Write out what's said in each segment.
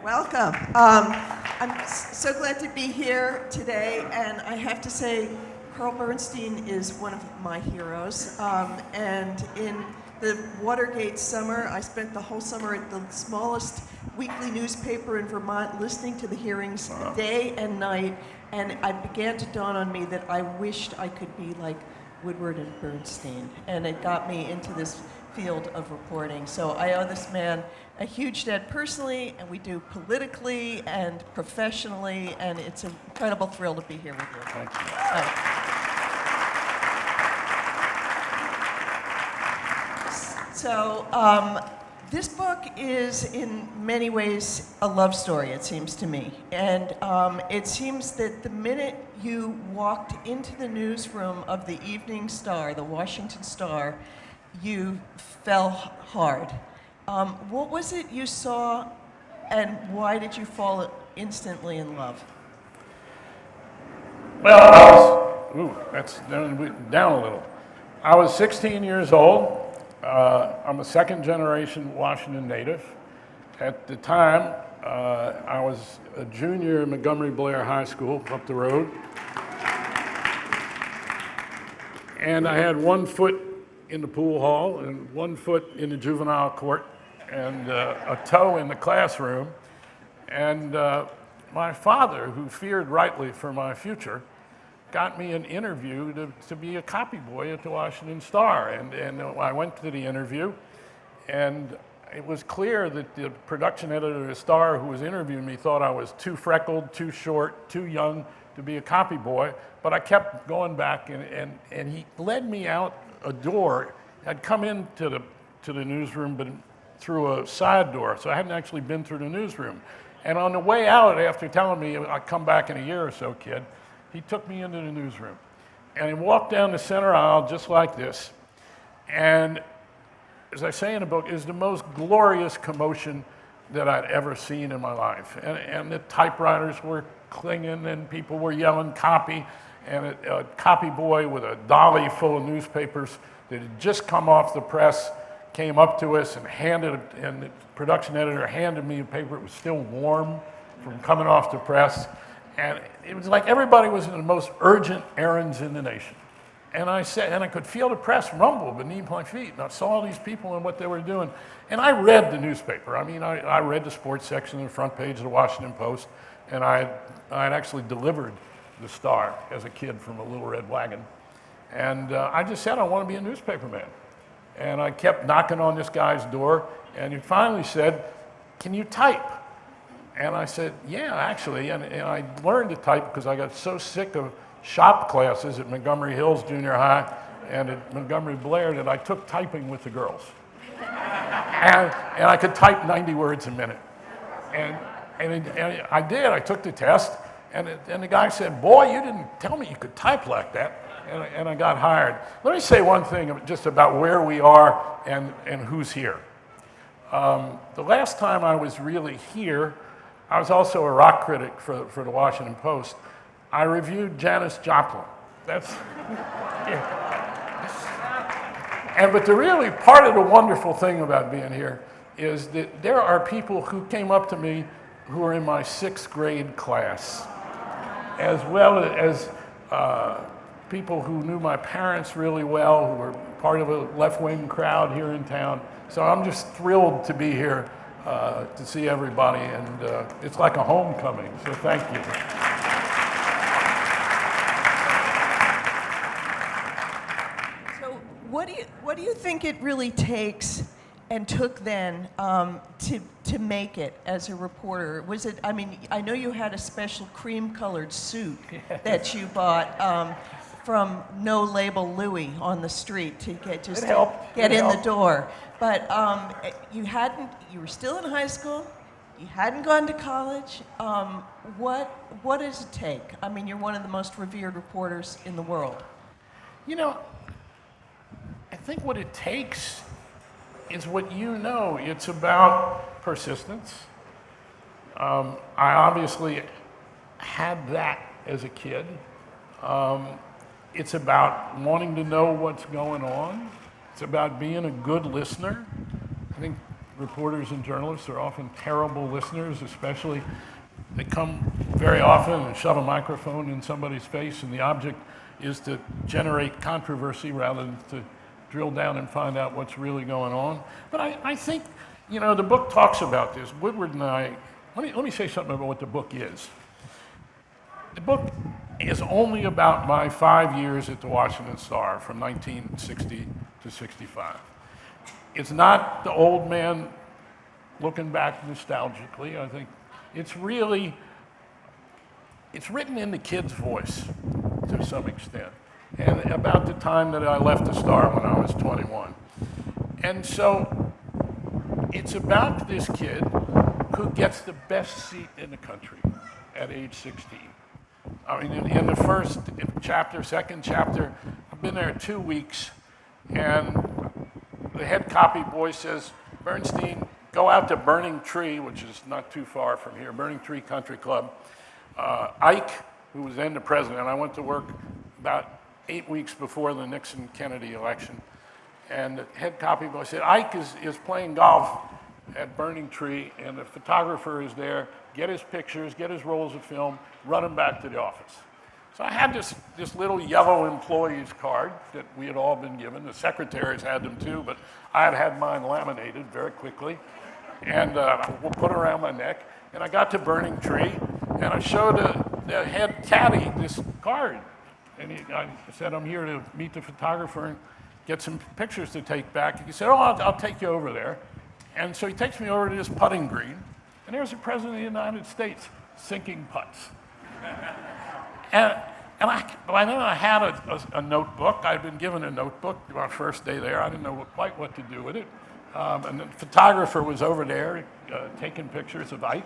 Welcome. I'm so glad to be here today, and I have to say, Carl Bernstein is one of my heroes. And in the Watergate summer, I spent the whole summer at the smallest weekly newspaper in Vermont listening to the hearings day and night, and it began to dawn on me that I wished I could be like Woodward and Bernstein, and it got me into this field of reporting. So I owe this man a huge debt personally, and we do politically and professionally, and it's an incredible thrill to be here with you. Thank you. So this book is in many ways a love story, it seems to me. And it seems that the minute you walked into the newsroom of the Evening Star, the Washington Star, you fell hard. What was it you saw, and why did you fall instantly in love? Well, that's down a little. I was 16 years old. I'm a second generation Washington native. At the time, I was a junior at Montgomery Blair High School up the road. And I had 1 foot in the pool hall and 1 foot in the juvenile court and a toe in the classroom. And my father, who feared rightly for my future, got me an interview to be a copy boy at the Washington Star. And I went to the interview, and it was clear that the production editor of the Star who was interviewing me thought I was too freckled, too short, too young to be a copy boy. But I kept going back, and he led me out a door. I'd come into the newsroom, but through a side door, so I hadn't actually been through the newsroom. And on the way out, after telling me I'd come back in a year or so, kid, he took me into the newsroom. And he walked down the center aisle just like this. And as I say in the book, it was the most glorious commotion that I'd ever seen in my life. And the typewriters were clinging, and people were yelling copy, and a copy boy with a dolly full of newspapers that had just come off the press came up to us and the production editor handed me a paper. It was still warm from coming off the press. And it was like everybody was in the most urgent errands in the nation. And I could feel the press rumble beneath my feet. And I saw all these people and what they were doing. And I read the newspaper. I mean, I read the sports section on the front page of the Washington Post. And I had actually delivered the Star as a kid from a little red wagon. And I just said, I want to be a newspaperman. And I kept knocking on this guy's door. And he finally said, can you type? And I said, yeah, actually. And I learned to type because I got so sick of shop classes at Montgomery Hills Junior High and at Montgomery Blair that I took typing with the girls. and I could type 90 words a minute. And I did. I took the test. And the guy said, boy, you didn't tell me you could type like that. And I got hired. Let me say one thing just about where we are and who's here. The last time I was really here, I was also a rock critic for the Washington Post. I reviewed Janis Joplin. But the really part of the wonderful thing about being here is that there are people who came up to me who are in my 6th grade class, as well as people who knew my parents really well, who were part of a left-wing crowd here in town. So I'm just thrilled to be here to see everybody, and it's like a homecoming, so thank you. So what do you think it really takes and took then to make it as a reporter? Was it, I mean, I know you had a special cream-colored suit that you bought from No Label Louie on the street to get in the door. But you were still in high school, you hadn't gone to college. What does it take? I mean, you're one of the most revered reporters in the world. You know, I think what it takes is what you know. It's about persistence. I obviously had that as a kid. It's about wanting to know what's going on. It's about being a good listener. I think reporters and journalists are often terrible listeners, especially they come very often and shove a microphone in somebody's face, and the object is to generate controversy rather than to drill down and find out what's really going on. But I think, you know, the book talks about this. Woodward and I, let me say something about what the book is. The book is only about my 5 years at the Washington Star from 1960 to 65. It's not the old man looking back nostalgically. I think it's really, it's written in the kid's voice to some extent, and about the time that I left the Star when I was 21. And so it's about this kid who gets the best seat in the country at age 16. I mean, in the first chapter, second chapter, I've been there 2 weeks, and the head copy boy says, Bernstein, go out to Burning Tree, which is not too far from here, Burning Tree Country Club. Ike, who was then the president, I went to work about 8 weeks before the Nixon-Kennedy election, and the head copy boy said, Ike is playing golf at Burning Tree, and the photographer is there, get his pictures, get his rolls of film, run him back to the office. So I had this little yellow employee's card that we had all been given. The secretaries had them too, but I had mine laminated very quickly, and we'll put it around my neck. And I got to Burning Tree, and I showed the head caddy this card. And I said, I'm here to meet the photographer and get some pictures to take back. He said, oh, I'll take you over there. And so he takes me over to this putting green, and there's the President of the United States sinking putts. And by then I had a notebook. I'd been given a notebook our first day there. I didn't know quite what to do with it. And the photographer was over there taking pictures of Ike.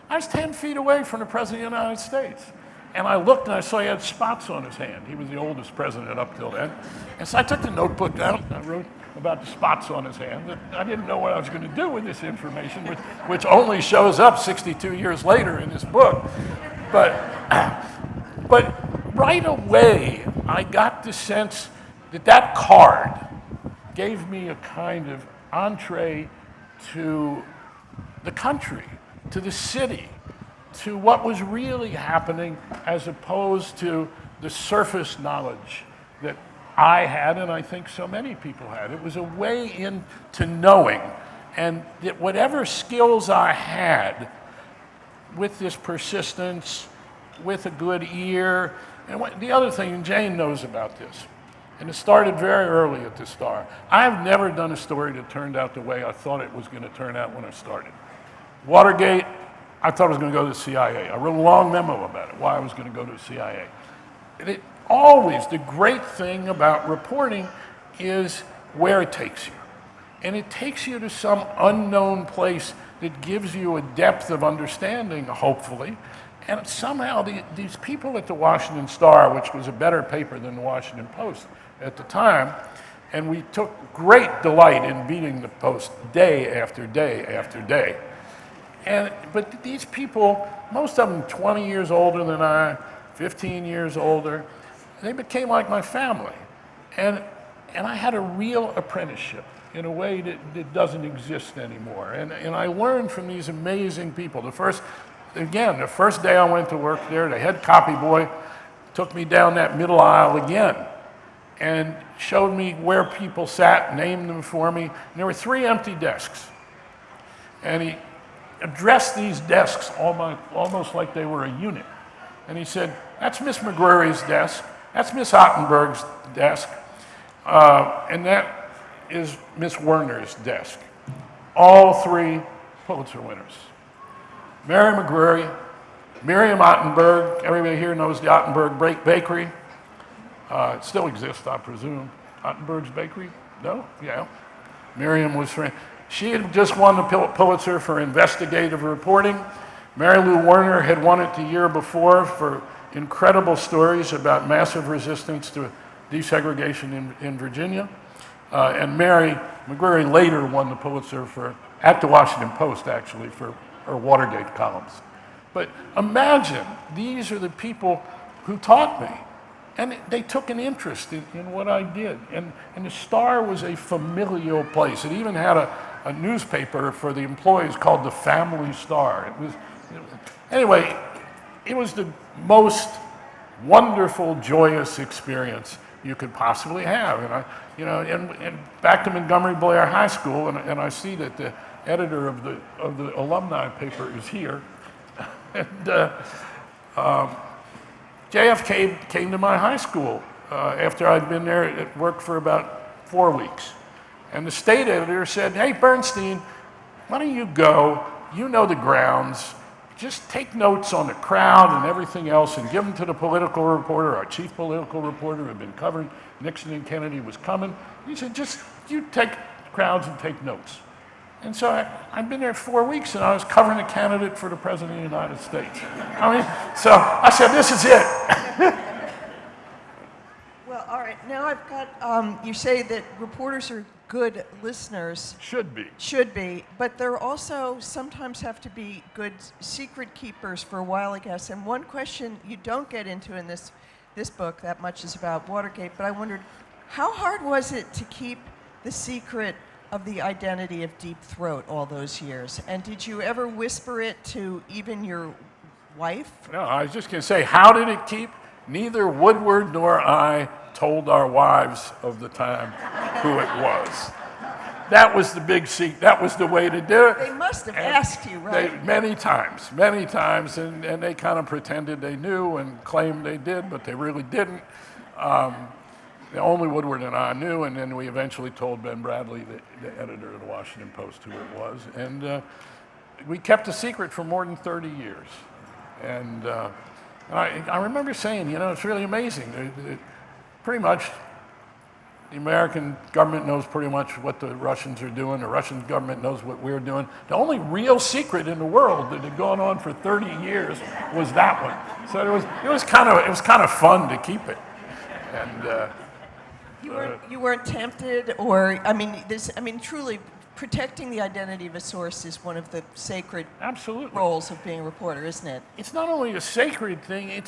I was 10 feet away from the President of the United States. And I looked and I saw he had spots on his hand. He was the oldest president up till then. And so I took the notebook down and I wrote about the spots on his hand. I didn't know what I was going to do with this information, which only shows up 62 years later in this book. But right away, I got the sense that that card gave me a kind of entree to the country, to the city, to what was really happening, as opposed to the surface knowledge that I had, and I think so many people had. It was a way into knowing, and that whatever skills I had with this persistence, with a good ear, and the other thing, and Jane knows about this, and it started very early at the Star. I've never done a story that turned out the way I thought it was going to turn out when I started. Watergate, I thought I was going to go to the CIA. I wrote a long memo about it, why I was going to go to the CIA. And always, the great thing about reporting is where it takes you. And it takes you to some unknown place that gives you a depth of understanding, hopefully. And somehow these people at the Washington Star, which was a better paper than the Washington Post at the time, and we took great delight in beating the Post day after day after day. But these people, most of them 20 years older than I, 15 years older, they became like my family. And I had a real apprenticeship in a way that doesn't exist anymore. And I learned from these amazing people. The first day I went to work there, the head copy boy took me down that middle aisle again and showed me where people sat, named them for me. And there were 3 empty desks. And he addressed these desks almost like they were a unit. And he said, that's Miss McGrory's desk, that's Miss Ottenberg's desk, and that is Miss Werner's desk. All 3 Pulitzer winners. Mary McGrory, Miriam Ottenberg, everybody here knows the Ottenberg Bakery. It still exists, I presume. Ottenberg's Bakery? No? Yeah. Miriam was she had just won the Pulitzer for investigative reporting. Mary Lou Werner had won it the year before for incredible stories about massive resistance to desegregation in Virginia. And Mary McGrory later won the Pulitzer at the Washington Post, actually, for her Watergate columns. But imagine, these are the people who taught me. And they took an interest in what I did. And the Star was a familial place. It even had a newspaper for the employees called the Family Star. Anyway, it was the most wonderful, joyous experience you could possibly have. And back to Montgomery Blair High School, and I see that the editor of the alumni paper is here. And JFK came to my high school after I'd been there at work for about 4 weeks. And the state editor said, "Hey, Bernstein, why don't you go? You know the grounds. Just take notes on the crowd and everything else and give them to the political reporter, our chief political reporter who had been covering Nixon and Kennedy was coming." He said, "Just you take crowds and take notes." And so I'd been there 4 weeks, and I was covering a candidate for the President of the United States. So I said, "This is it." Well, all right. Now I've got, you say that reporters are good listeners. Should be. Should be, but they're also sometimes have to be good secret keepers for a while, I guess. And one question you don't get into in this book that much is about Watergate, but I wondered, how hard was it to keep the secret of the identity of Deep Throat all those years? And did you ever whisper it to even your wife? No, I was just going to say, how did it keep? Neither Woodward nor I told our wives of the time who it was. That was the big secret. That was the way to do it. They must have asked you, right? Many times, and they kind of pretended they knew and claimed they did, but they really didn't. Only Woodward and I knew, and then we eventually told Ben Bradley, the editor of the Washington Post, who it was. And we kept a secret for more than 30 years. And I remember saying, it's really amazing. Pretty much, the American government knows pretty much what the Russians are doing. The Russian government knows what we're doing. The only real secret in the world that had gone on for 30 years was that one. So it was kind of fun to keep it. And you weren't tempted, or truly protecting the identity of a source is one of the sacred absolutely roles of being a reporter, isn't it? It's not only a sacred thing,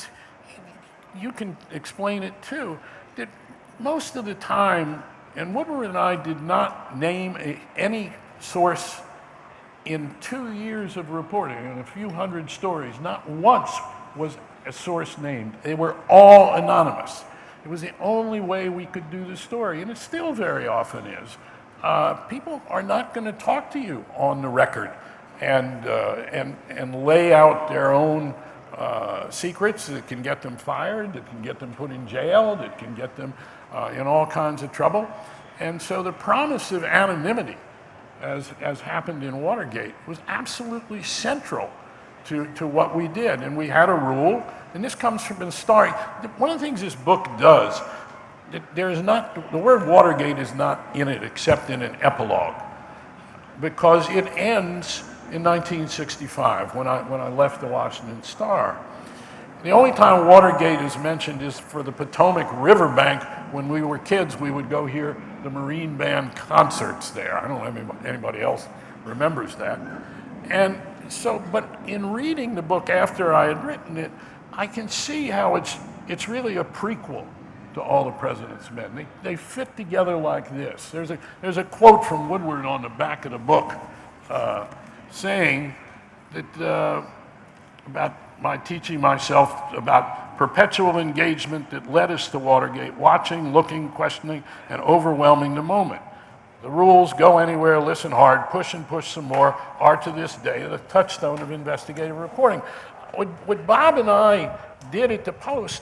you can explain it too, that most of the time, and Woodward and I did not name any source in 2 years of reporting, and a few hundred stories, not once was a source named. They were all anonymous. It was the only way we could do the story, and it still very often is. People are not going to talk to you on the record and lay out their own secrets that can get them fired, that can get them put in jail, that can get them in all kinds of trouble. And so the promise of anonymity, as happened in Watergate, was absolutely central to what we did. And we had a rule, and this comes from the start. One of the things this book does, the word Watergate is not in it except in an epilogue, because it ends in 1965 when I left the Washington Star. The only time Watergate is mentioned is for the Potomac Riverbank. When we were kids, we would go hear the Marine Band concerts there. I don't know if anybody else remembers that. And so, but in reading the book after I had written it, I can see how it's really a prequel to All the President's Men. They fit together like this. There's a quote from Woodward on the back of the book saying that about my teaching myself about perpetual engagement that led us to Watergate, watching, looking, questioning, and overwhelming the moment. The rules, go anywhere, listen hard, push and push some more, are to this day the touchstone of investigative reporting. What Bob and I did at the Post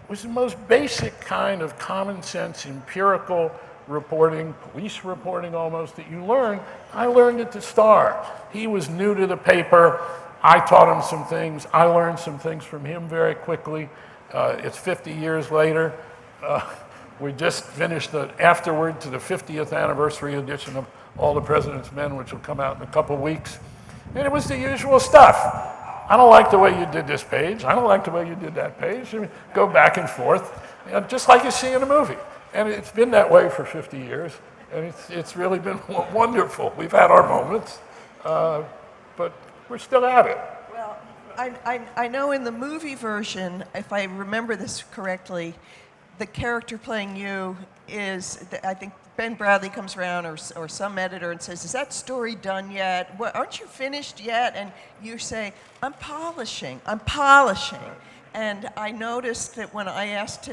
was the most basic kind of common sense, empirical reporting, police reporting almost, that you learn. I learned at the Star. He was new to the paper. I taught him some things. I learned some things from him very quickly. It's 50 years later. We just finished the afterword to the 50th anniversary edition of All the President's Men, which will come out in a couple weeks. And it was the usual stuff. I don't like the way you did this page. I don't like the way you did that page. Go back and forth, just like you see in a movie. And it's been that way for 50 years, and it's really been wonderful. We've had our moments, but we're still at it. Well, I know in the movie version, if I remember this correctly, the character playing you is that I think Ben Bradley comes around or some editor and says, "Is that story done yet? Aren't you finished yet?" And you say, I'm polishing. And I noticed that when I asked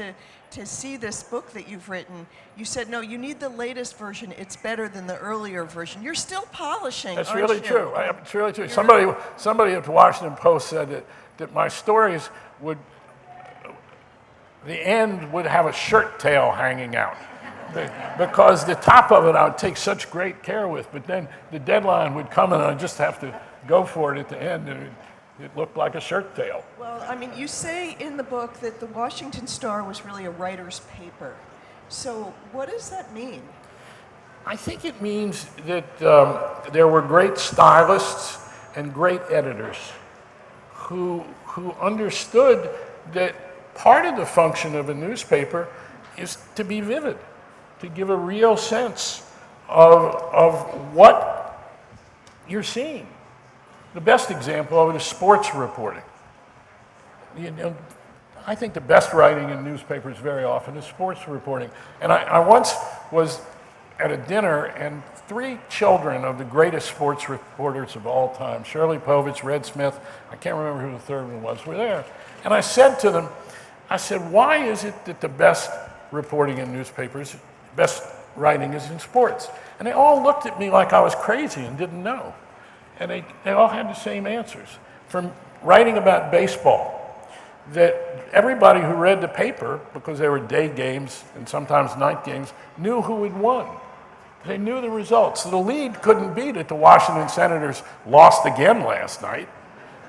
to see this book that you've written, you said, no, you need the latest version. It's better than the earlier version. You're still polishing, That's aren't really you? true. It's really true. Somebody at the Washington Post said that my stories would, the end would have a shirt tail hanging out. Because the top of it I would take such great care with, but then the deadline would come and I'd just have to go for it at the end, and it looked like a shirt tail. Well, I mean, you say in the book that the Washington Star was really a writer's paper. So what does that mean? I think it means that there were great stylists and great editors who understood that part of the function of a newspaper is to be vivid, to give a real sense of what you're seeing. The best example of it is sports reporting. You know, I think the best writing in newspapers very often is sports reporting. And I once was at a dinner, and 3 children of the greatest sports reporters of all time, Shirley Povich, Red Smith, I can't remember who the third one was, were there. And I said to them, I said, why is it that the best reporting in newspapers, best writing is in sports? And they all looked at me like I was crazy and didn't know. And they all had the same answers. From writing about baseball, that everybody who read the paper, because they were day games and sometimes night games, knew who had won. They knew the results. The lead couldn't be that the Washington Senators lost again last night.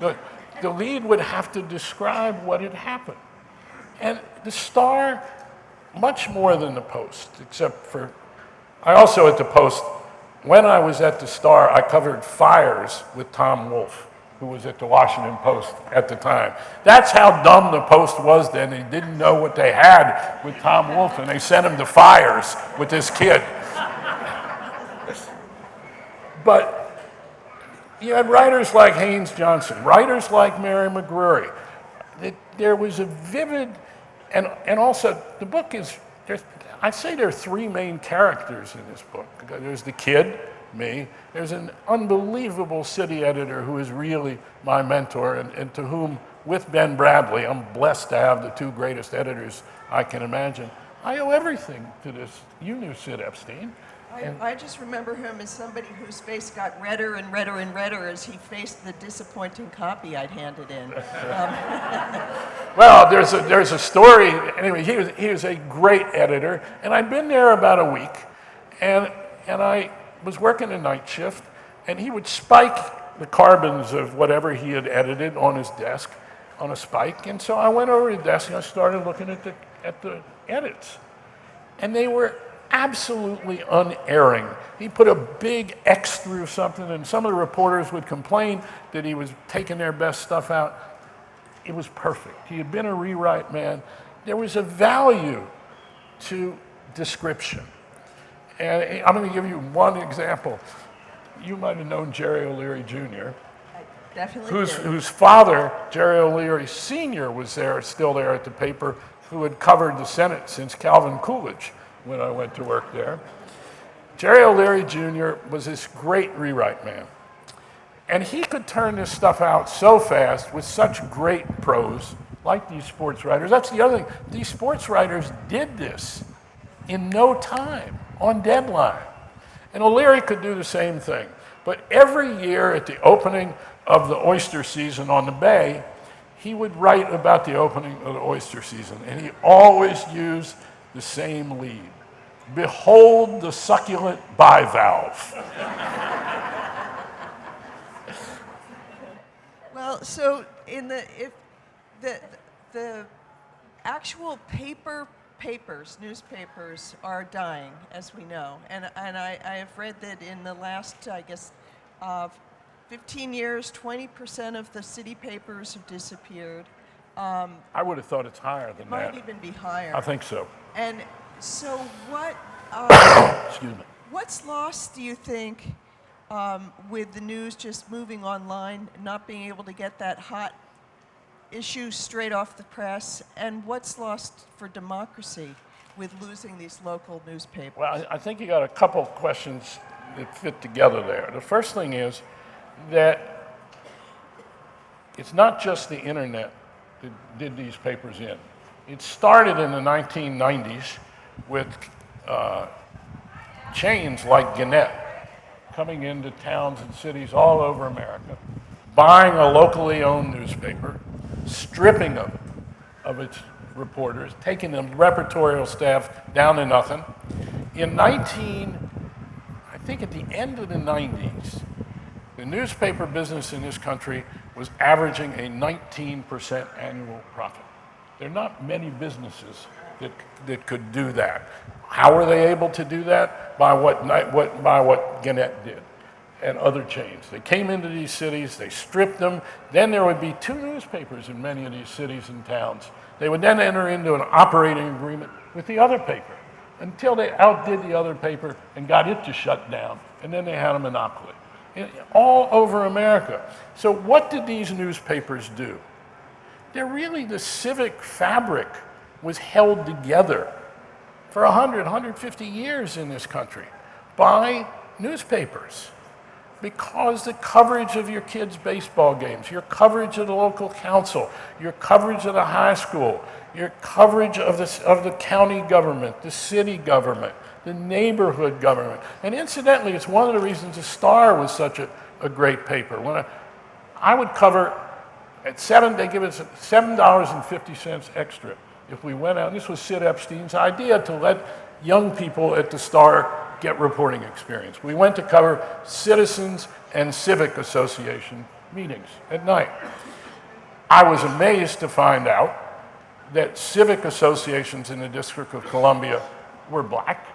The lead would have to describe what had happened. And the Star, much more than the Post, except for, I also at the Post, when I was at the Star, I covered fires with Tom Wolfe, who was at the Washington Post at the time. That's how dumb the Post was then. They didn't know what they had with Tom Wolfe, and they sent him to fires with this kid. But you had writers like Haynes Johnson, writers like Mary McGrory. There was a vivid, and also the book is, I'd say there are 3 main characters in this book. There's the kid, me. There's an unbelievable city editor who is really my mentor, and to whom, with Ben Bradley, I'm blessed to have the 2 greatest editors I can imagine. I owe everything to this. You knew Sid Epstein. I just remember him as somebody whose face got redder and redder and redder as he faced the disappointing copy I'd handed in. Well, there's a story. Anyway, he was a great editor, and I'd been there about a week, and I was working a night shift, and he would spike the carbons of whatever he had edited on his desk on a spike, and so I went over to the desk and I started looking at the edits, and they were absolutely unerring. He put a big X through something, and some of the reporters would complain that he was taking their best stuff out. It was perfect. He had been a rewrite man. There was a value to description. And I'm going to give you one example. You might have known Jerry O'Leary Jr., Definitely whose father, Jerry O'Leary Sr., was still there at the paper, who had covered the Senate since Calvin Coolidge when I went to work there. Jerry O'Leary Jr. was this great rewrite man. And he could turn this stuff out so fast with such great prose, like these sports writers. That's the other thing. These sports writers did this in no time, on deadline. And O'Leary could do the same thing. But every year at the opening of the oyster season on the Bay, he would write about the opening of the oyster season. And he always used the same lead. Behold the succulent bivalve. Well, so if the actual newspapers are dying, as we know, and I have read that in the last, I guess, 15 years, 20% of the city papers have disappeared. I would have thought it's higher than that. Might even be higher. I think so. And so what? Excuse me. What's lost, do you think, with the news just moving online, not being able to get that hot issue straight off the press? And what's lost for democracy? with losing these local newspapers? Well, I think you got a couple questions that fit together there. The first thing is that it's not just the internet that did these papers in. It started in the 1990s with chains like Gannett coming into towns and cities all over America, buying a locally owned newspaper, stripping them of its reporters, taking the reportorial staff down to nothing. I think at the end of the 90s, the newspaper business in this country was averaging a 19% annual profit. There are not many businesses that could do that. How were they able to do that? By what Gannett did and other chains. They came into these cities, they stripped them, then there would be two newspapers in many of these cities and towns. They would then enter into an operating agreement with the other paper until they outdid the other paper and got it to shut down, and then they had a monopoly. All over America. So what did these newspapers do? They're really the civic fabric was held together for 100, 150 years in this country by newspapers. Because the coverage of your kids' baseball games, your coverage of the local council, your coverage of the high school, your coverage of the county government, the city government, the neighborhood government. And incidentally, it's one of the reasons the Star was such a great paper. When I would cover at they give us $7.50 extra if we went out. And this was Sid Epstein's idea to let young people at the Star get reporting experience. We went to cover citizens and civic association meetings at night. I was amazed to find out that civic associations in the District of Columbia were black,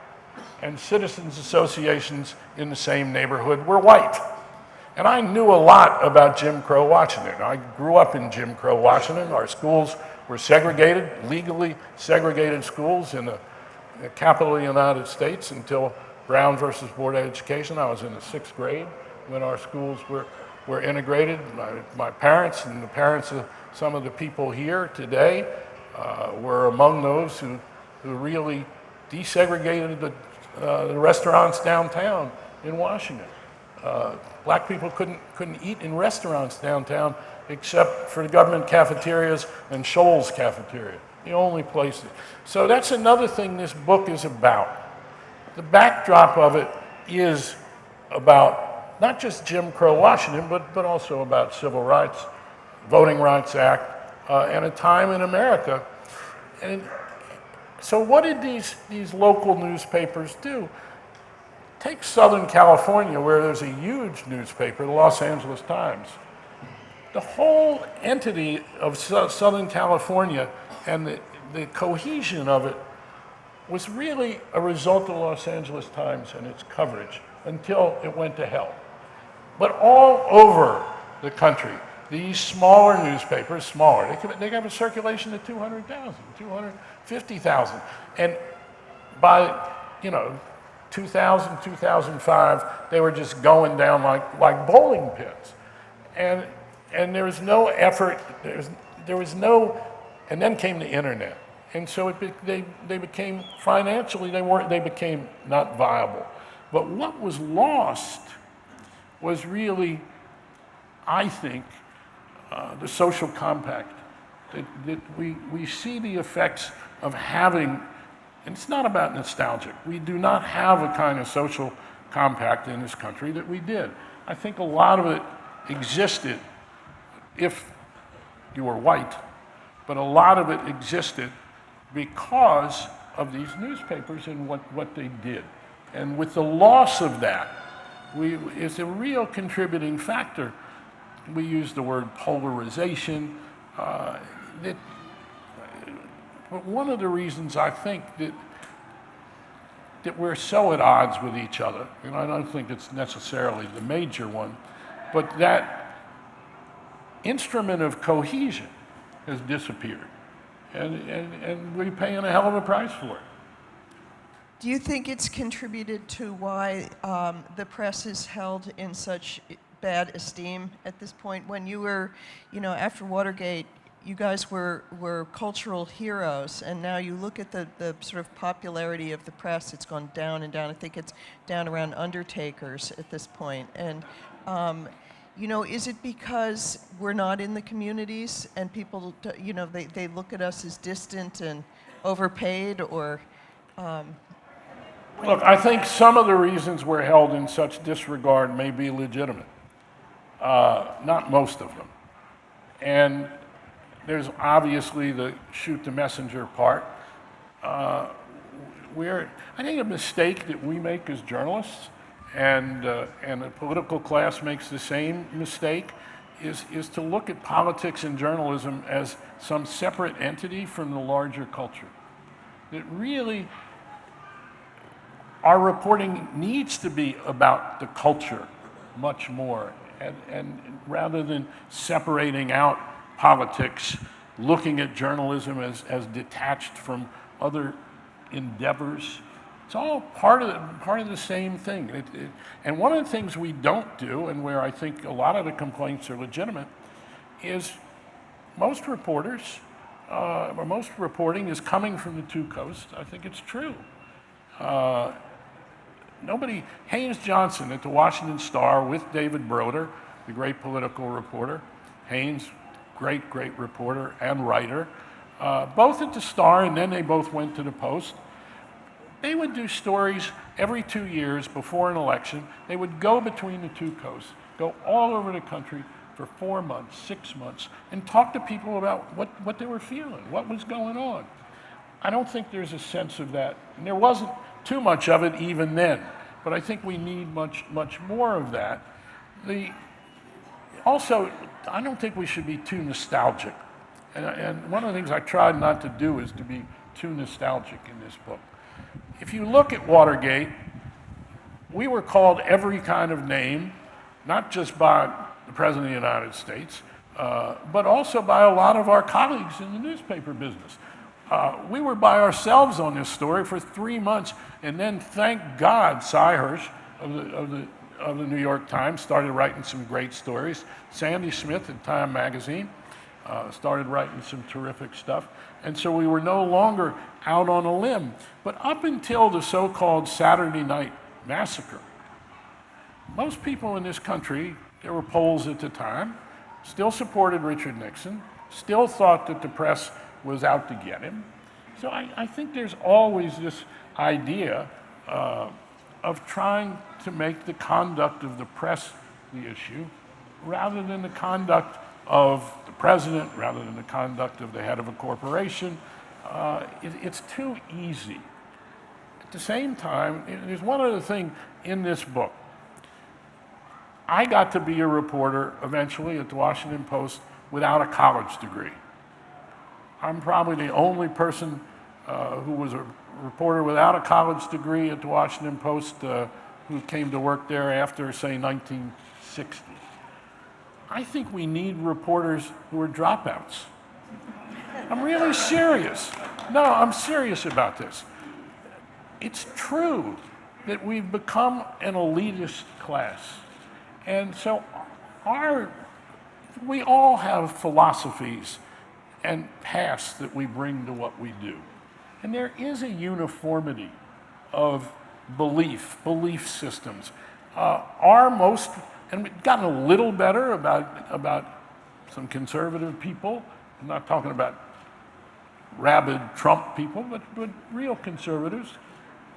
and citizens associations in the same neighborhood were white. And I knew a lot about Jim Crow Washington. I grew up in Jim Crow Washington. Our schools were segregated, legally segregated schools in the capital of the United States until Brown versus Board of Education. I was in the 6th grade when our schools were integrated. My parents and the parents of some of the people here today were among those who really desegregated the restaurants downtown in Washington. Black people couldn't eat in restaurants downtown except for the government cafeterias and Shoals Cafeteria, the only places. So that's another thing this book is about. The backdrop of it is about not just Jim Crow Washington, but also about civil rights, Voting Rights Act, and a time in America. And so what did these local newspapers do? Take Southern California, where there's a huge newspaper, the Los Angeles Times. The whole entity of Southern California and the cohesion of it was really a result of the Los Angeles Times and its coverage until it went to hell. But all over the country, these smaller newspapers, they have a circulation of 200,000, 250,000. And by, 2000, 2005, they were just going down like bowling pins. And there was no effort, there was no, and then came the internet. And so they became, financially, they became not viable. But what was lost was really, I think, the social compact. That we see the effects of having, and it's not about nostalgia. We do not have a kind of social compact in this country that we did. I think a lot of it existed if you were white, but a lot of it existed because of these newspapers and what they did. And with the loss of that, it's a real contributing factor. We use the word polarization. But one of the reasons I think that we're so at odds with each other, and I don't think it's necessarily the major one, but that instrument of cohesion has disappeared. And we're paying a hell of a price for it. Do you think it's contributed to why the press is held in such bad esteem at this point? When you were, after Watergate, you guys were cultural heroes, and now you look at the sort of popularity of the press, it's gone down and down. I think it's down around undertakers at this point. And, you know, is it because we're not in the communities and people, you know, they look at us as distant and overpaid, or... Look, I think some of the reasons we're held in such disregard may be legitimate. Not most of them. And there's obviously the shoot the messenger part. I think a mistake that we make as journalists, and the political class makes the same mistake, is to look at politics and journalism as some separate entity from the larger culture. That really, our reporting needs to be about the culture much more, and rather than separating out politics, looking at journalism as detached from other endeavors. It's all part of the same thing. And one of the things we don't do, and where I think a lot of the complaints are legitimate, is most reporters, or most reporting is coming from the two coasts. I think it's true. Haynes Johnson at the Washington Star with David Broder, the great political reporter. Haynes, great reporter and writer. Both at the Star, and then they both went to the Post. They would do stories every 2 years before an election. They would go between the two coasts, go all over the country for 4 months, 6 months, and talk to people about what they were feeling, what was going on. I don't think there's a sense of that. And there wasn't too much of it even then, but I think we need much more of that. Also, I don't think we should be too nostalgic. And one of the things I tried not to do is to be too nostalgic in this book. If you look at Watergate, we were called every kind of name, not just by the President of the United States, but also by a lot of our colleagues in the newspaper business. We were by ourselves on this story for 3 months, and then thank God Cy Hirsch of the New York Times started writing some great stories. Sandy Smith at Time Magazine started writing some terrific stuff. And so we were no longer out on a limb. But up until the so-called Saturday Night Massacre, most people in this country, there were polls at the time, still supported Richard Nixon, still thought that the press was out to get him. So I think there's always this idea of trying to make the conduct of the press the issue, rather than the conduct of the president, rather than the conduct of the head of a corporation. It's too easy. At the same time, there's one other thing in this book. I got to be a reporter eventually at the Washington Post without a college degree. I'm probably the only person who was a reporter without a college degree at the Washington Post who came to work there after, say, 1960. I think we need reporters who are dropouts. I'm really serious. No, I'm serious about this. It's true that we've become an elitist class. And so we all have philosophies and pasts that we bring to what we do. And there is a uniformity of belief systems. And we've gotten a little better about some conservative people. I'm not talking about rabid Trump people, but real conservatives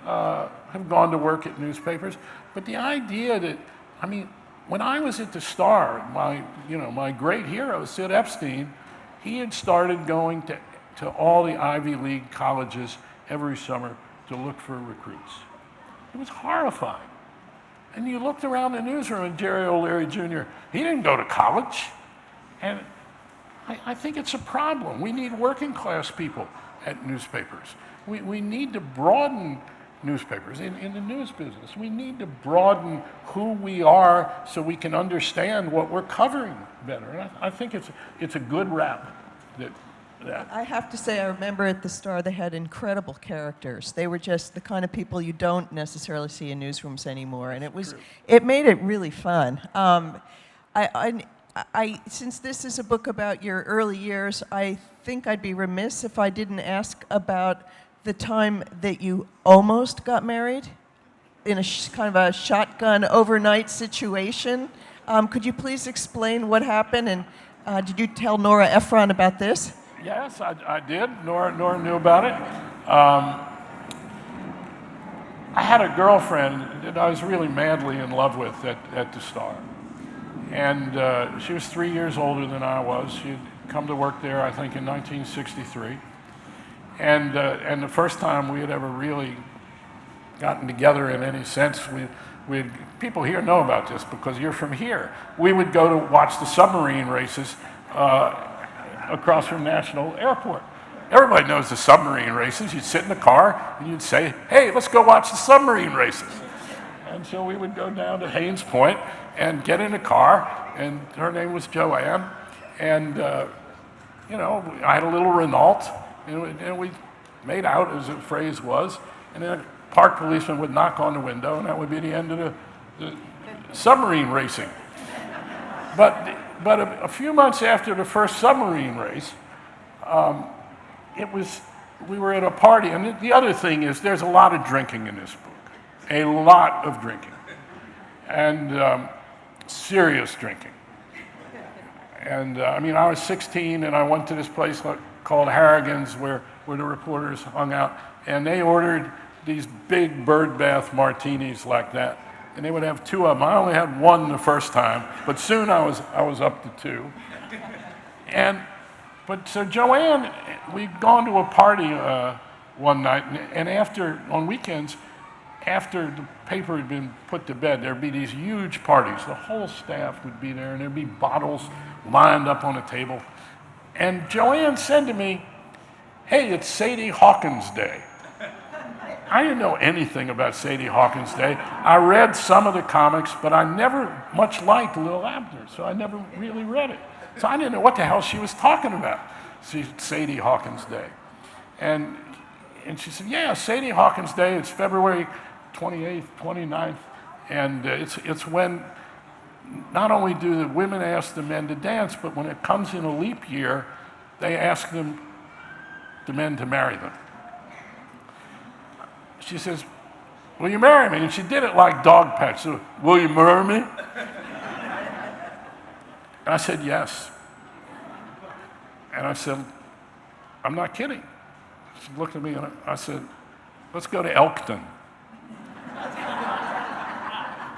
have gone to work at newspapers. But the idea that, I mean, when I was at the Star, my great hero, Sid Epstein, he had started going to all the Ivy League colleges every summer to look for recruits. It was horrifying. And you looked around the newsroom, and Jerry O'Leary Jr., he didn't go to college. And I think it's a problem. We need working class people at newspapers. We need to broaden newspapers in the news business. We need to broaden who we are so we can understand what we're covering better. And I think it's a good rap that. I have to say, I remember at the Star they had incredible characters. They were just the kind of people you don't necessarily see in newsrooms anymore, and it made it really fun. I since this is a book about your early years, I think I'd be remiss if I didn't ask about the time that you almost got married in a kind of a shotgun overnight situation. Could you please explain what happened, and did you tell Nora Ephron about this? Yes, I did. Nora knew about it. I had a girlfriend that I was really madly in love with at the Star. And she was 3 years older than I was. She'd come to work there, I think, in 1963. And the first time we had ever really gotten together in any sense, people here know about this because you're from here. We would go to watch the submarine races across from National Airport. Everybody knows the submarine races. You'd sit in the car and you'd say, hey, let's go watch the submarine races. And so we would go down to Haynes Point and get in a car, and her name was Joanne. And, you know, I had a little Renault, and we made out, as the phrase was, and then a park policeman would knock on the window, and that would be the end of the submarine racing. But a few months after the first submarine race, we were at a party, and the other thing is there's a lot of drinking in this book, a lot of drinking, and serious drinking. And I mean, I was 16, and I went to this place called Harrigan's where the reporters hung out, and they ordered these big bird bath martinis like that, and they would have two of them. I only had one the first time, but soon I was up to two. But so Joanne, we'd gone to a party one night, and on weekends, after the paper had been put to bed, there'd be these huge parties. The whole staff would be there, and there'd be bottles lined up on a table. And Joanne said to me, hey, it's Sadie Hawkins Day. I didn't know anything about Sadie Hawkins Day. I read some of the comics, but I never much liked Little Abner, so I never really read it. So I didn't know what the hell she was talking about, Sadie Hawkins Day. And she said, yeah, Sadie Hawkins Day, it's February 28th, 29th, and it's when not only do the women ask the men to dance, but when it comes in a leap year, they ask the men to marry them. She says, will you marry me? And she did it like dog patch. So, will you marry me? And I said, yes. And I said, I'm not kidding. She looked at me and I said, let's go to Elkton.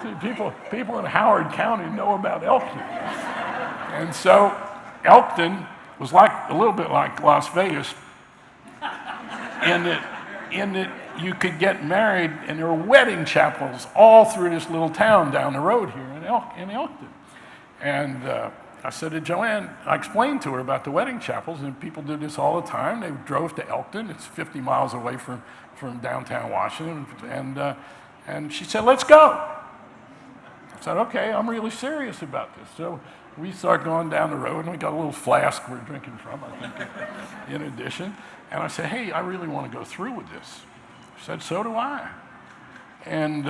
See, people in Howard County know about Elkton. And so Elkton was a little bit like Las Vegas in that you could get married, and there were wedding chapels all through this little town down the road here in Elkton. And I said to Joanne, I explained to her about the wedding chapels, and people do this all the time. They drove to Elkton. It's 50 miles away from downtown Washington. And she said, let's go. I said, okay, I'm really serious about this. So we start going down the road, and we got a little flask we're drinking from, I think, in addition. And I said, hey, I really want to go through with this. She said, so do I. And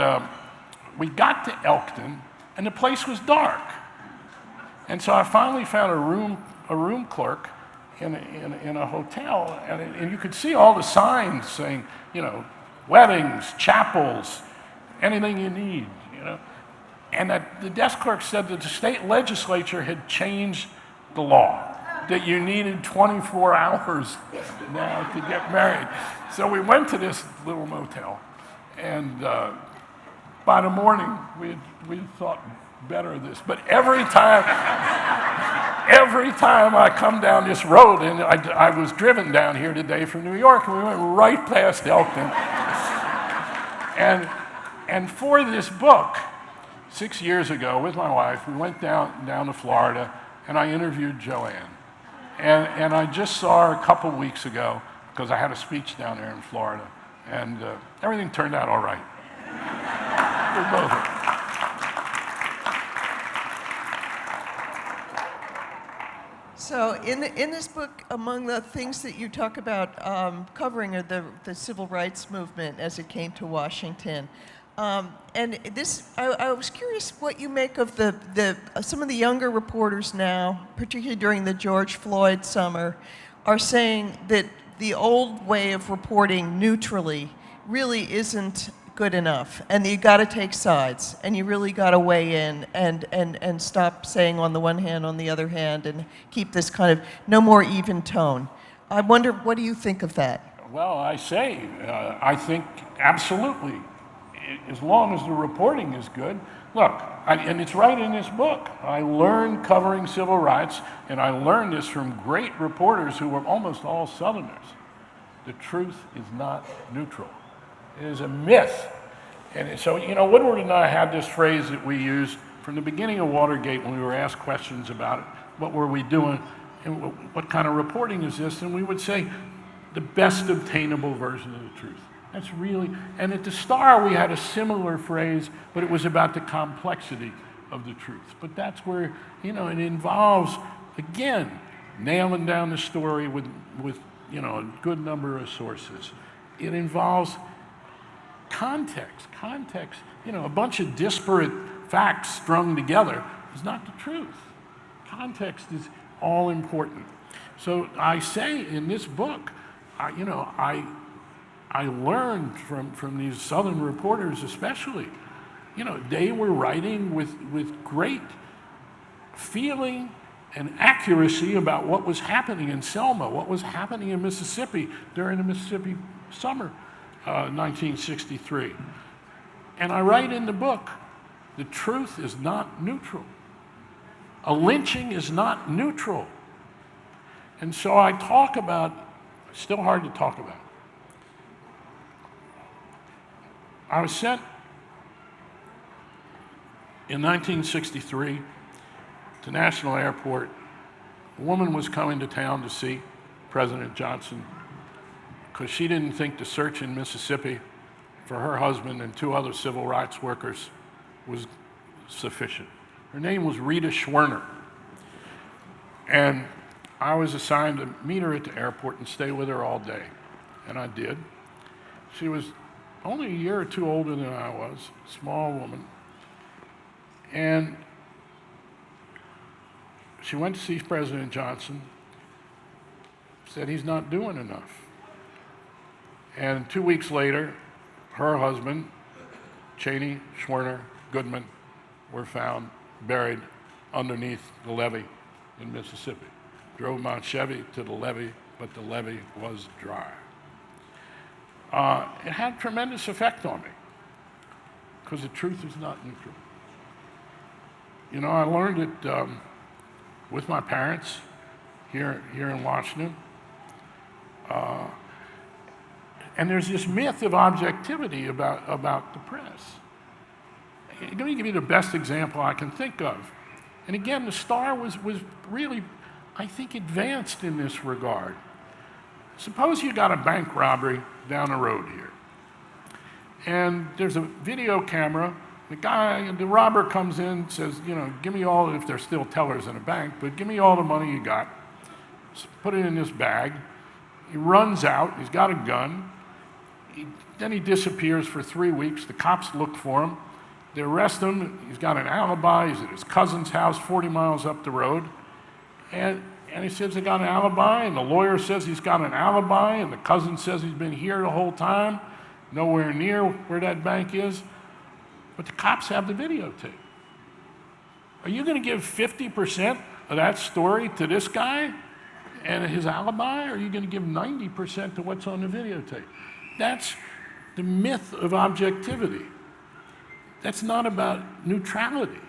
we got to Elkton, and the place was dark. And so I finally found a room clerk in a hotel, and you could see all the signs saying, you know, weddings, chapels, anything you need, you know. And the desk clerk said that the state legislature had changed the law, that you needed 24 hours now to get married. So we went to this little motel, and by the morning we thought better of this. But every time I come down this road, and I was driven down here today from New York, and we went right past Elkton. And for this book, 6 years ago with my wife, we went down to Florida, and I interviewed Joanne. And I just saw her a couple weeks ago because I had a speech down there in Florida, and everything turned out all right. We're both. So in this book, among the things that you talk about covering are the civil rights movement as it came to Washington. And this, I was curious what you make of some of the younger reporters now, particularly during the George Floyd summer, are saying that the old way of reporting neutrally really isn't good enough, and you got to take sides, and you really got to weigh in and stop saying on the one hand, on the other hand, and keep this kind of no more even tone. I wonder, what do you think of that? Well, I think absolutely, as long as the reporting is good. Look, and it's right in this book. I learned covering civil rights, and I learned this from great reporters who were almost all Southerners. The truth is not neutral. It is a myth. And so, Woodward and I had this phrase that we used from the beginning of Watergate when we were asked questions about it. What were we doing? And what kind of reporting is this? And we would say, the best obtainable version of the truth. That's really, and at the Star we had a similar phrase, but it was about the complexity of the truth. But that's where, it involves, again, nailing down the story with a good number of sources. It involves context. A bunch of disparate facts strung together is not the truth. Context is all important. So I say in this book, I learned from these Southern reporters especially, they were writing with great feeling and accuracy about what was happening in Selma, what was happening in Mississippi during the Mississippi summer, 1963. And I write in the book, the truth is not neutral. A lynching is not neutral. And so I talk about, still hard to talk about. I was sent in 1963 to National Airport. A woman was coming to town to see President Johnson because she didn't think the search in Mississippi for her husband and 2 other civil rights workers was sufficient. Her name was Rita Schwerner. And I was assigned to meet her at the airport and stay with her all day. And I did. She was only a year or 2 older than I was, small woman. And she went to see President Johnson, said he's not doing enough. And 2 weeks later, her husband, Cheney, Schwerner, Goodman, were found buried underneath the levee in Mississippi. Drove my Chevy to the levee, but the levee was dry. It had tremendous effect on me because the truth is not neutral. I learned it with my parents here in Washington. And there's this myth of objectivity about the press. Let me give you the best example I can think of. And again, the Star was really, I think, advanced in this regard. Suppose you got a bank robbery down the road here. And there's a video camera. The robber comes in, says, give me all, if there's still tellers in a bank, but give me all the money you got. Put it in this bag. He runs out. He's got a gun. Then he disappears for 3 weeks. The cops look for him. They arrest him. He's got an alibi. He's at his cousin's house 40 miles up the road. And he says he got an alibi, and the lawyer says he's got an alibi, and the cousin says he's been here the whole time, nowhere near where that bank is. But the cops have the videotape. Are you going to give 50% of that story to this guy and his alibi, or are you going to give 90% to what's on the videotape? That's the myth of objectivity. That's not about neutrality.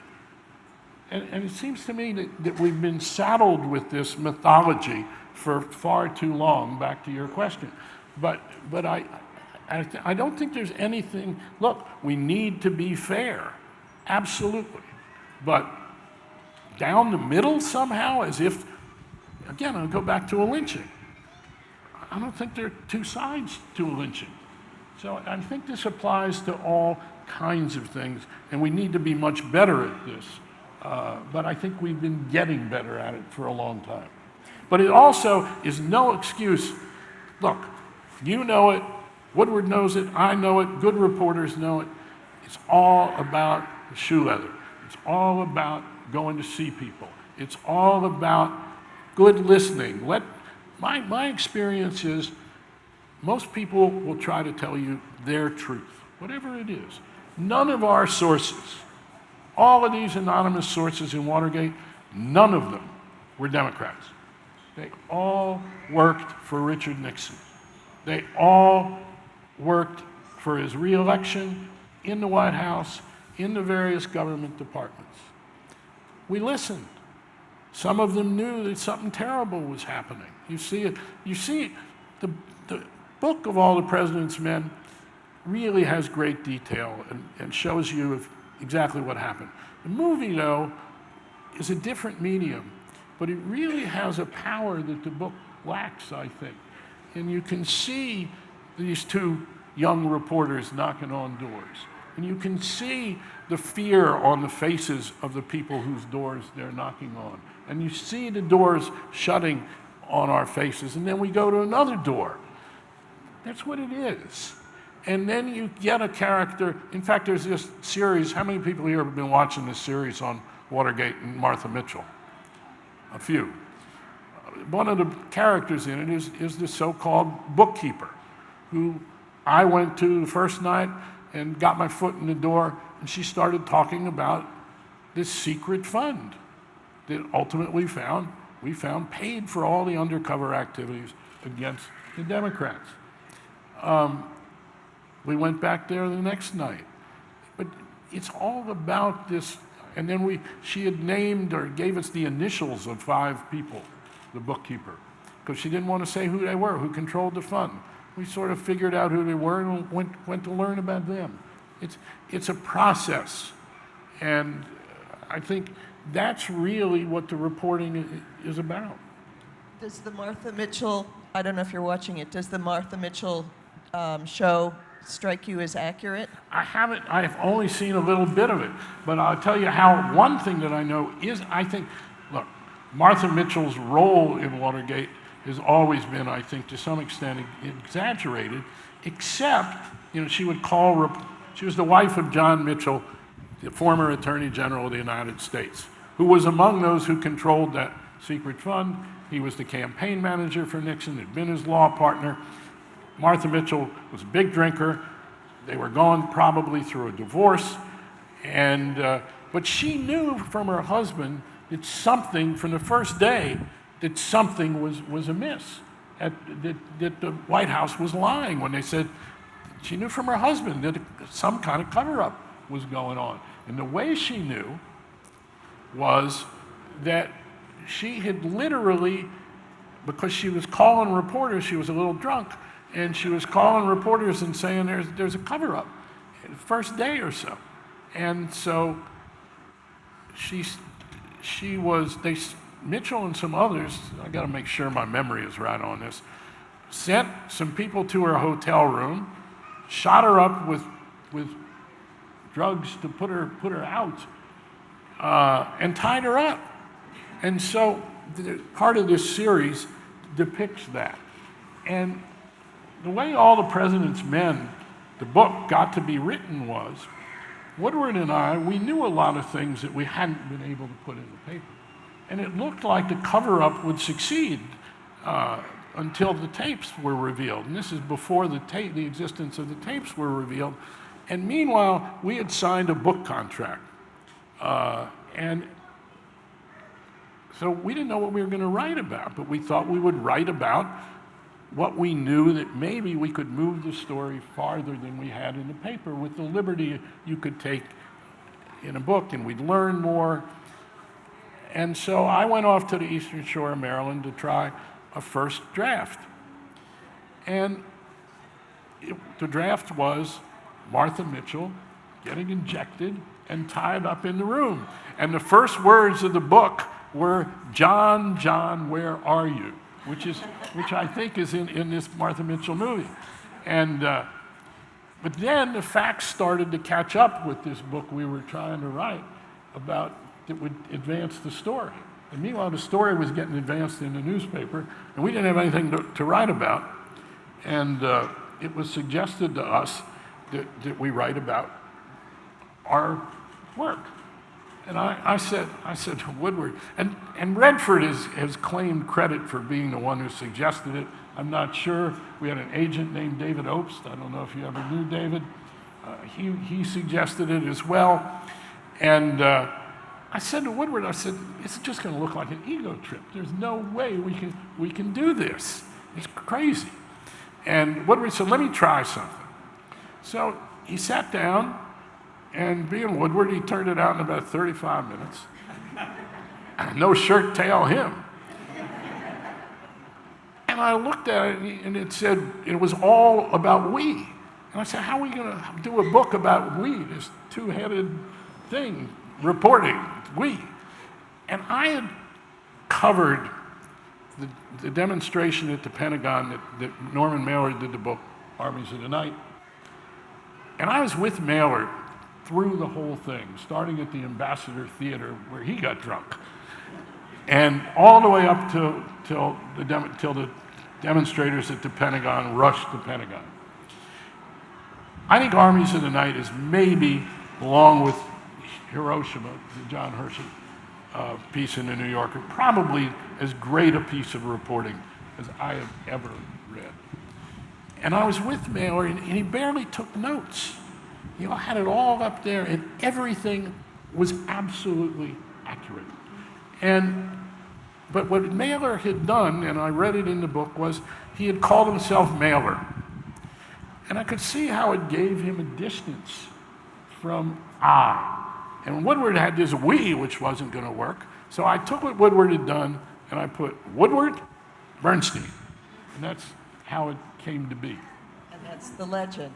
And it seems to me that we've been saddled with this mythology for far too long, back to your question. But I don't think there's anything, look, we need to be fair, absolutely. But down the middle somehow, as if, again, I'll go back to a lynching. I don't think there are 2 sides to a lynching. So I think this applies to all kinds of things, and we need to be much better at this. But I think we've been getting better at it for a long time. But it also is no excuse. Look, you know it, Woodward knows it, I know it, good reporters know it. It's all about the shoe leather. It's all about going to see people. It's all about good listening. My experience is most people will try to tell you their truth, whatever it is. None of our sources, all of these anonymous sources in Watergate, none of them were Democrats. They all worked for Richard Nixon. They all worked for his re-election in the White House, in the various government departments. We listened. Some of them knew that something terrible was happening. You see it. The book of All the President's Men really has great detail and shows you exactly what happened. The movie, though, is a different medium, but it really has a power that the book lacks, I think. And you can see these two young reporters knocking on doors. And you can see the fear on the faces of the people whose doors they're knocking on. And you see the doors shutting on our faces. And then we go to another door. That's what it is. And then you get a character. In fact, there's this series. How many people here have been watching this series on Watergate and Martha Mitchell? A few. One of the characters in it is the so-called bookkeeper, who I went to the first night and got my foot in the door, and she started talking about this secret fund that ultimately we found paid for all the undercover activities against the Democrats. We went back there the next night. But it's all about this. And then she had named or gave us the initials of 5 people, the bookkeeper, because she didn't want to say who they were, who controlled the fund. We sort of figured out who they were and went to learn about them. It's a process. And I think that's really what the reporting is about. Does the Martha Mitchell, I don't know if you're watching it, does the Martha Mitchell show strike you as accurate? I've only seen a little bit of it, but I'll tell you one thing that I know is, look, Martha Mitchell's role in Watergate has always been, I think, to some extent exaggerated, except, she was the wife of John Mitchell, the former Attorney General of the United States, who was among those who controlled that secret fund. He was the campaign manager for Nixon, had been his law partner. Martha Mitchell was a big drinker. They were going probably through a divorce. But she knew from her husband that something, from the first day, that something was amiss, that the White House was lying when they said, she knew from her husband that some kind of cover-up was going on. And the way she knew was that she had literally, because she was calling reporters, she was a little drunk, and she was calling reporters and saying there's a cover-up the first day or so. And so Mitchell and some others, I got to make sure my memory is right on this, sent some people to her hotel room, shot her up with drugs to put her out, and tied her up. And so part of this series depicts that. And the way All the President's Men, the book, got to be written was, Woodward and I, we knew a lot of things that we hadn't been able to put in the paper. And it looked like the cover-up would succeed until the tapes were revealed. And this is before the existence of the tapes were revealed. And meanwhile, we had signed a book contract. And so we didn't know what we were going to write about, but we thought we would write about what we knew, that maybe we could move the story farther than we had in the paper with the liberty you could take in a book, and we'd learn more. And so I went off to the Eastern Shore of Maryland to try a first draft. And the draft was Martha Mitchell getting injected and tied up in the room. And the first words of the book were, John, John, where are you? Which I think is in this Martha Mitchell movie. And but then the facts started to catch up with this book we were trying to write about that would advance the story. And meanwhile, the story was getting advanced in the newspaper, and we didn't have anything to write about. And it was suggested to us that we write about our work. And I said to Woodward, and Redford has claimed credit for being the one who suggested it. I'm not sure. We had an agent named David Obst. I don't know if you ever knew David. He suggested it as well. And I said to Woodward, I said, it's just going to look like an ego trip. There's no way we can do this. It's crazy. And Woodward said, let me try something. So he sat down, and being Woodward, he turned it out in about 35 minutes. No shirt tail him. And I looked at it, and it said it was all about we. And I said, how are we going to do a book about we, this two-headed thing, reporting, we? And I had covered the demonstration at the Pentagon that Norman Mailer did the book, Armies of the Night. And I was with Mailer through the whole thing, starting at the Ambassador Theater where he got drunk, and all the way up till the demonstrators at the Pentagon rushed the Pentagon. I think Armies of the Night is maybe, along with Hiroshima, the John Hershey piece in the New Yorker, probably as great a piece of reporting as I have ever read. And I was with Mailer, and he barely took notes. You know, I had it all up there, and everything was absolutely accurate. But what Mailer had done, and I read it in the book, was he had called himself Mailer. And I could see how it gave him a distance from I. And Woodward had this we, which wasn't going to work. So I took what Woodward had done, and I put Woodward Bernstein. And that's how it came to be. And that's the legend.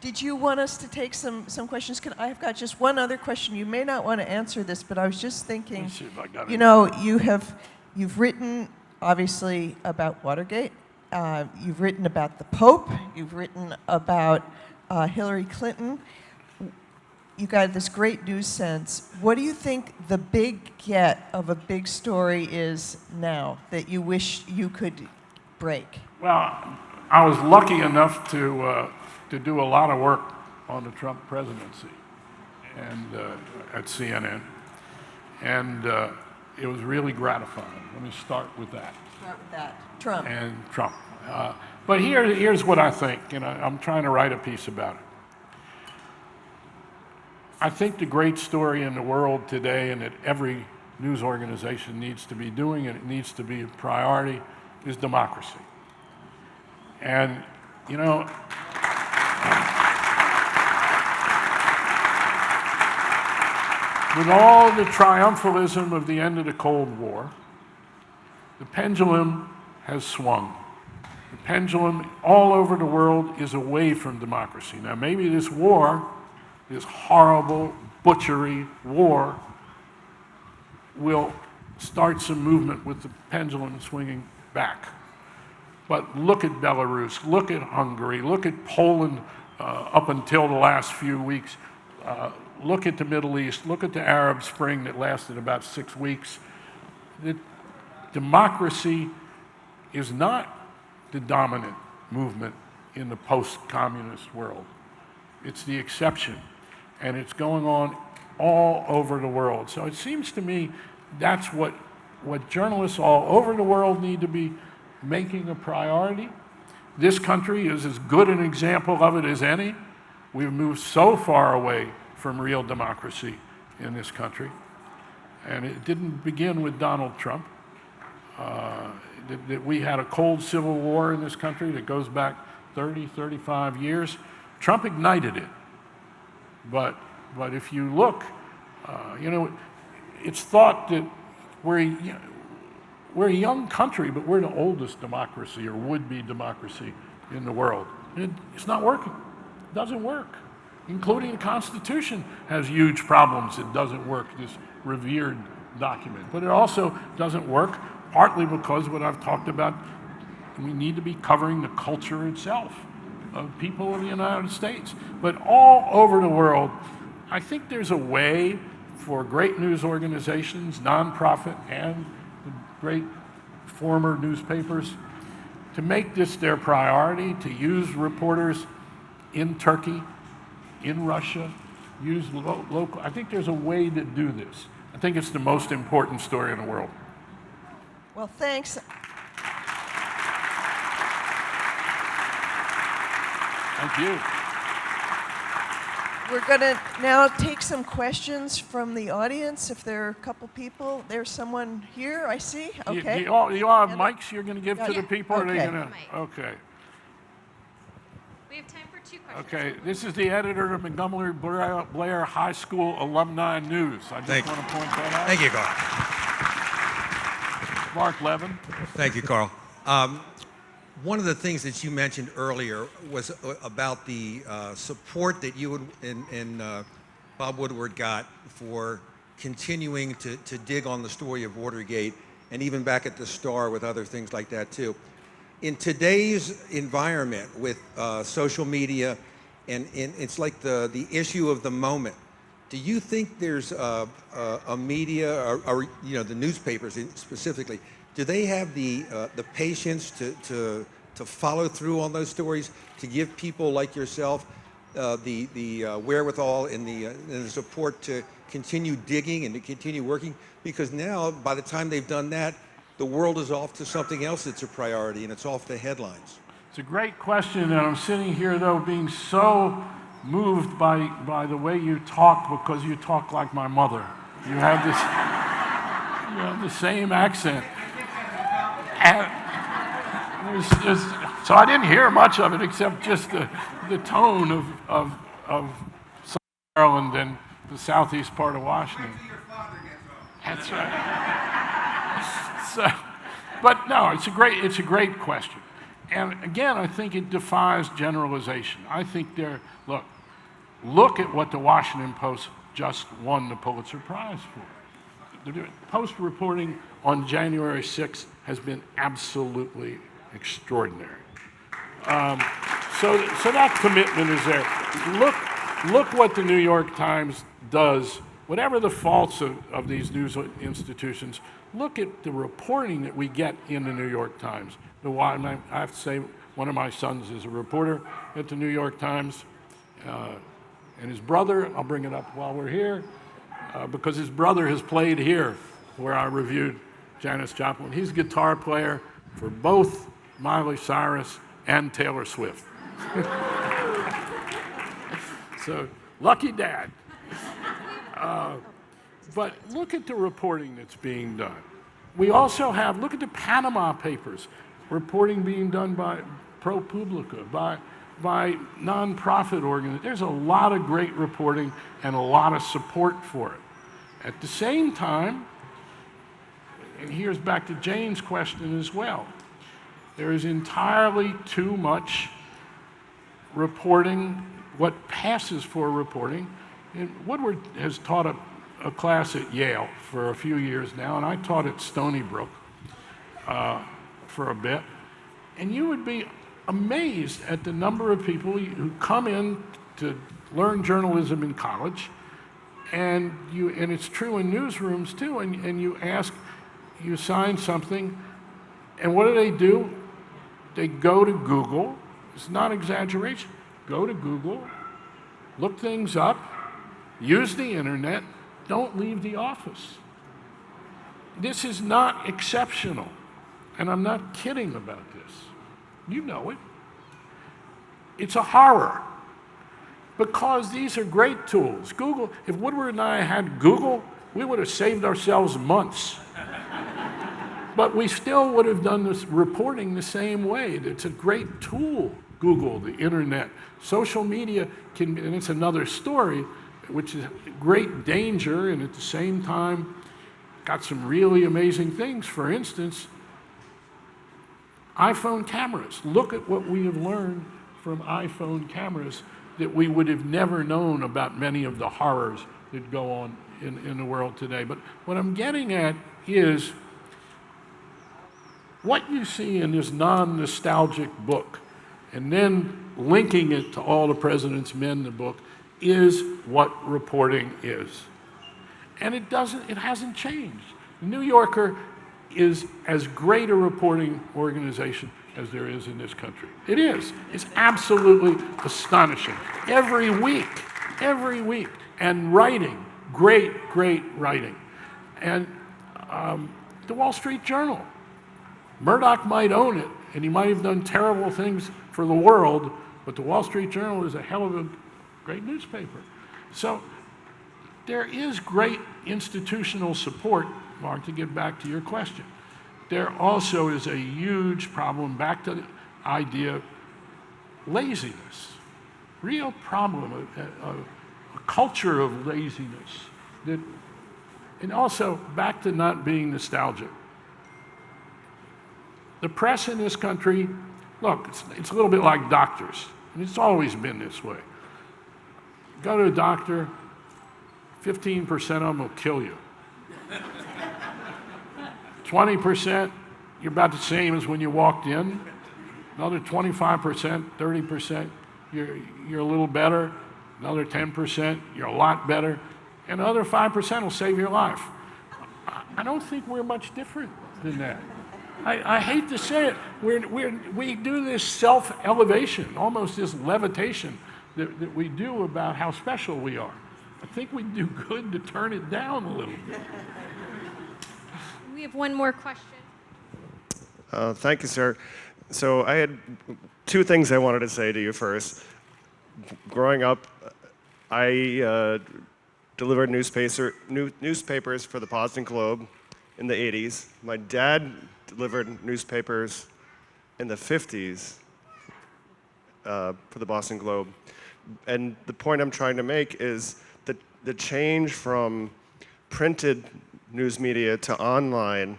Did you want us to take some questions? I've got just one other question. You may not want to answer this, but I was just thinking, Let me see if I got it. you know, you've written, obviously, about Watergate. You've written about the Pope. You've written about Hillary Clinton. You got this great news sense. What do you think the big get of a big story is now that you wish you could break? Well, I was lucky enough to do a lot of work on the Trump presidency and at CNN, and it was really gratifying. Let me start with that. Start with that. Trump. And Trump. But here's what I think, and I'm trying to write a piece about it. I think the great story in the world today, and that every news organization needs to be doing, and it needs to be a priority, is democracy. And, you know, with all the triumphalism of the end of the Cold War, the pendulum has swung. The pendulum all over the world is away from democracy. Now, maybe this war, this horrible butchery war, will start some movement with the pendulum swinging back. But look at Belarus, look at Hungary, look at Poland up until the last few weeks. Look at the Middle East, look at the Arab Spring that lasted about 6 weeks. Democracy is not the dominant movement in the post-communist world. It's the exception, and it's going on all over the world. So it seems to me that's what journalists all over the world need to be making a priority. This country is as good an example of it as any. We've moved so far away from real democracy in this country. And it didn't begin with Donald Trump. That we had a cold civil war in this country that goes back 30, 35 years. Trump ignited it. But if you look, you know, it's thought that we're a young country, but we're the oldest democracy or would-be democracy in the world. It's not working. It doesn't work. Including the Constitution has huge problems. It doesn't work, this revered document. But it also doesn't work partly because what I've talked about, we need to be covering the culture itself of people of the United States. But all over the world, I think there's a way for great news organizations, nonprofit and the great former newspapers, to make this their priority, to use reporters in Turkey, in Russia, use local. I think there's a way to do this. I think it's the most important story in the world. Well, thanks. Thank you. We're going to now take some questions from the audience. If there are a couple people, there's someone here, I see. Okay. You all have mics you're going to give to the people? Or are they Okay. going to? Okay. We have time for 2 questions. Okay. This is the editor of Montgomery Blair High School Alumni News. I just want to point that out. Thank you, Carl. Mark Levin. Thank you, Carl. One of the things that you mentioned earlier was about the support that you and Bob Woodward got for continuing to dig on the story of Watergate, and even back at the Star with other things like that too. In today's environment with social media, and it's like the issue of the moment, do you think there's a media or the newspapers specifically? Do they have the patience to follow through on those stories, to give people like yourself the wherewithal and the support to continue digging and to continue working? Because now, by the time they've done that, the world is off to something else that's a priority, and it's off to headlines. It's a great question, and I'm sitting here though being so moved by the way you talk, because you talk like my mother. You have the same accent. And so I didn't hear much of it except just the tone of Southern Maryland and the southeast part of Washington. That's right. So, but no, it's a great question. And again, I think it defies generalization. I think look at what the Washington Post just won the Pulitzer Prize for. The Post reporting on January 6th has been absolutely extraordinary. So that commitment is there. Look what the New York Times does. Whatever the faults of these news institutions, look at the reporting that we get in the New York Times. I have to say, one of my sons is a reporter at the New York Times, and his brother, I'll bring it up while we're here, because his brother has played here where I reviewed Janis Joplin. He's a guitar player for both Miley Cyrus and Taylor Swift. So, lucky dad. But look at the reporting that's being done. We also have, look at the Panama Papers, reporting being done by ProPublica, by nonprofit organizations. There's a lot of great reporting and a lot of support for it. At the same time, and here's back to Jane's question as well, there is entirely too much reporting, what passes for reporting. And Woodward has taught a class at Yale for a few years now, and I taught at Stony Brook for a bit. And you would be amazed at the number of people who come in to learn journalism in college, and it's true in newsrooms too, and you sign something, and what do? They go to Google. It's not exaggeration. Go to Google, look things up, use the internet, don't leave the office. This is not exceptional, and I'm not kidding about this. You know it. It's a horror, because these are great tools. Google, if Woodward and I had Google, we would have saved ourselves months. But we still would have done this reporting the same way. It's a great tool, Google, the internet. Social media and it's another story, which is great danger, and at the same time, got some really amazing things. For instance, iPhone cameras. Look at what we have learned from iPhone cameras that we would have never known about many of the horrors that go on in the world today. But what I'm getting at is what you see in this non-nostalgic book, and then linking it to All the President's Men, the book, is what reporting is. And it hasn't changed. The New Yorker is as great a reporting organization as there is in this country. It is. It's absolutely astonishing. Every week. And writing, great writing. And the Wall Street Journal. Murdoch might own it, and he might have done terrible things for the world, but the Wall Street Journal is a hell of a great newspaper. So there is great institutional support, Mark, to get back to your question. There also is a huge problem, back to the idea of laziness. Real problem, a culture of laziness. And also back to not being nostalgic. The press in this country, look, it's a little bit like doctors, and it's always been this way. Go to a doctor, 15% of them will kill you. 20%, you're about the same as when you walked in. Another 25%, 30%, you're a little better. Another 10%, you're a lot better. And another 5% will save your life. I don't think we're much different than that. I hate to say it, we do this self-elevation, almost this levitation that we do about how special we are. I think we do good to turn it down a little bit. We have one more question. Thank you, sir. So I had two things I wanted to say to you first. Growing up, I delivered newspapers for the Boston Globe in the 80s. My dad delivered newspapers in the 50s for the Boston Globe. And the point I'm trying to make is that the change from printed news media to online,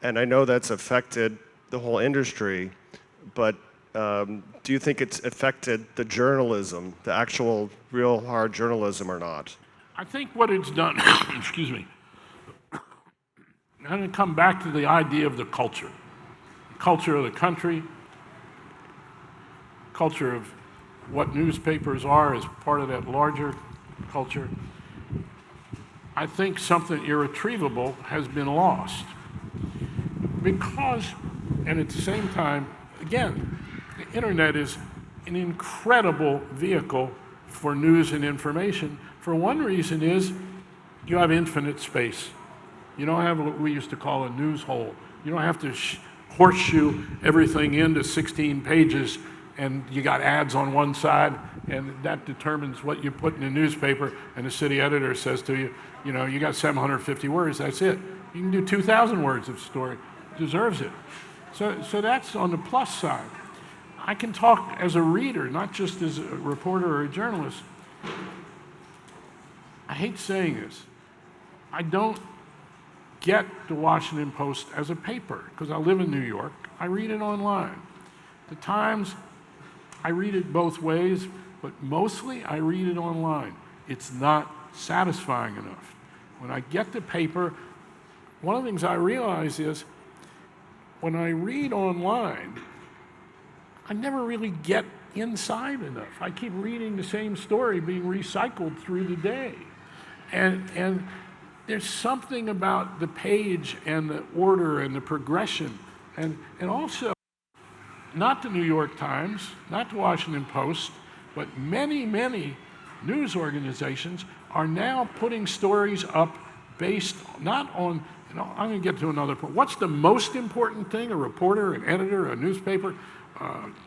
and I know that's affected the whole industry, but do you think it's affected the journalism, the actual real hard journalism or not? I think what it's done, excuse me, I'm going to come back to the idea of the culture of the country, culture of what newspapers are as part of that larger culture. I think something irretrievable has been lost because, and at the same time, again, the internet is an incredible vehicle for news and information. For one reason is you have infinite space. You don't have what we used to call a news hole. You don't have to horseshoe everything into 16 pages and you got ads on one side and that determines what you put in the newspaper and the city editor says to you, you know, you got 750 words, that's it. You can do 2,000 words of story, deserves it. So that's on the plus side. I can talk as a reader, not just as a reporter or a journalist. I hate saying this. I don't get the Washington Post as a paper because I live in New York. I read it online. The Times, I read it both ways, but mostly I read it online. It's not satisfying enough. When I get the paper, one of the things I realize is when I read online, I never really get inside enough. I keep reading the same story being recycled through the day. And there's something about the page and the order and the progression. And also, not the New York Times, not the Washington Post, but many news organizations are now putting stories up based not on, you know, I'm going to get to another point. What's the most important thing a reporter, an editor, a newspaper,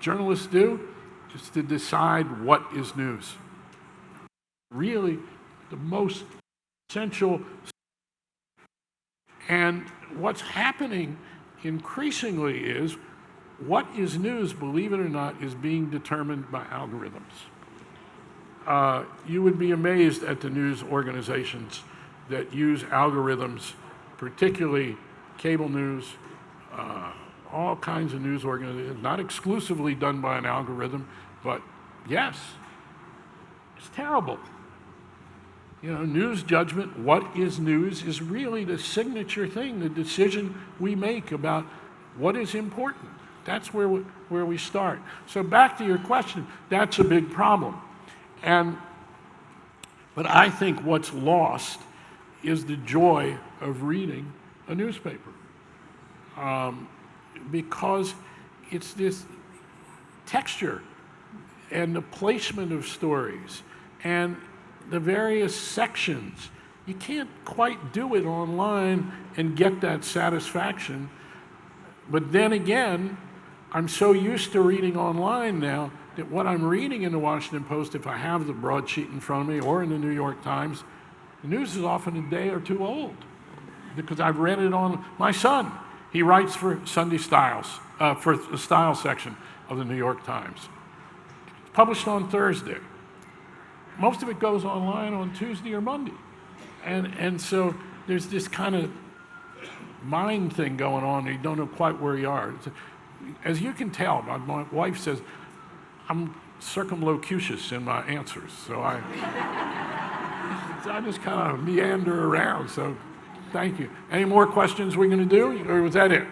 journalists do? Just to decide what is news. Really, the most essential. And what's happening increasingly is what is news, believe it or not, is being determined by algorithms. You would be amazed at the news organizations that use algorithms, particularly cable news, all kinds of news organizations, not exclusively done by an algorithm, but yes, it's terrible. You know, news judgment, what is news, is really the signature thing, the decision we make about what is important. That's where we start. So back to your question, that's a big problem. But I think what's lost is the joy of reading a newspaper. Because it's this texture and the placement of stories and the various sections. You can't quite do it online and get that satisfaction. But then again, I'm so used to reading online now that what I'm reading in the Washington Post, if I have the broadsheet in front of me, or in the New York Times, the news is often a day or two old because I've read it on my son. He writes for Sunday Styles, for the style section of the New York Times. It's published on Thursday. Most of it goes online on Tuesday or Monday. And so there's this kind of mind thing going on. You don't know quite where you are. As you can tell, my wife says, I'm circumlocucious in my answers. So I just kind of meander around. So thank you. Any more questions we're going to do? Or was that it?